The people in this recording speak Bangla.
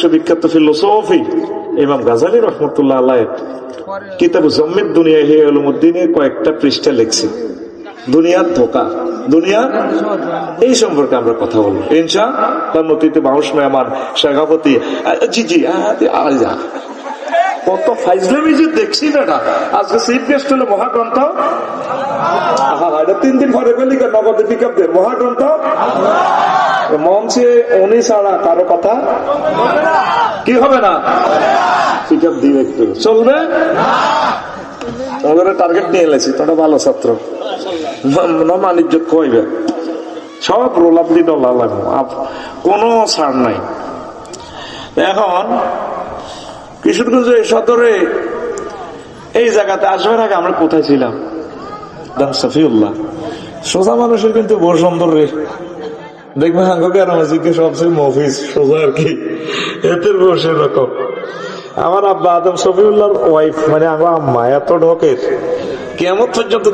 বিশ্ববিখ্যাত ফিলোসফি ইমাম গাজালি রহমতুল্লাহ আলাইহ কিতাব জম্মিদ দুনিয়া হে উলুমুদ্দিনে কয়েকটা পৃষ্ঠা লিখছে দুনিয়ার ধোকা, দুনিয়া এই সম্পর্কে আমরা কথা বলবো ইনশাআল্লাহ। নতিতে মানুষ নয় আমার শেখাপতি জি জি কত ফাইজলামি যে দেখছি না। আজকে চিফ গেস্ট হলো মহাগ্রন্থ, এটা 3 দিন পরে পেলি নগদে পিকআপ দেয় মহাগ্রন্থ। মঞ্চে উনি ছাড়া কারো কথা কি হবে না, পিকআপ দিবে একটু চলবে। ওদের টার্গেট নিয়ে এলেছি, তোরা ভালো ছাত্র মানিজ্য কইবে সব রোলাপ দিন কোনো ছাড় নাই। এখন কিশোরগঞ্জ সদরে এই জায়গাতে আসবার আগে আমরা কোথায় ছিলাম? সফিউল্লাহ। সোজা মানুষের কিন্তু বহু সুন্দর রে, দেখবেন জিজ্ঞেস সবচেয়ে মফিজ সোজা আর কি, এদের বসে রকম। আমার আব্বা আদম সফিউল্লাহর ওয়াইফ মানে আমার আম্মা এত ঢোকের কেমন পর্যন্ত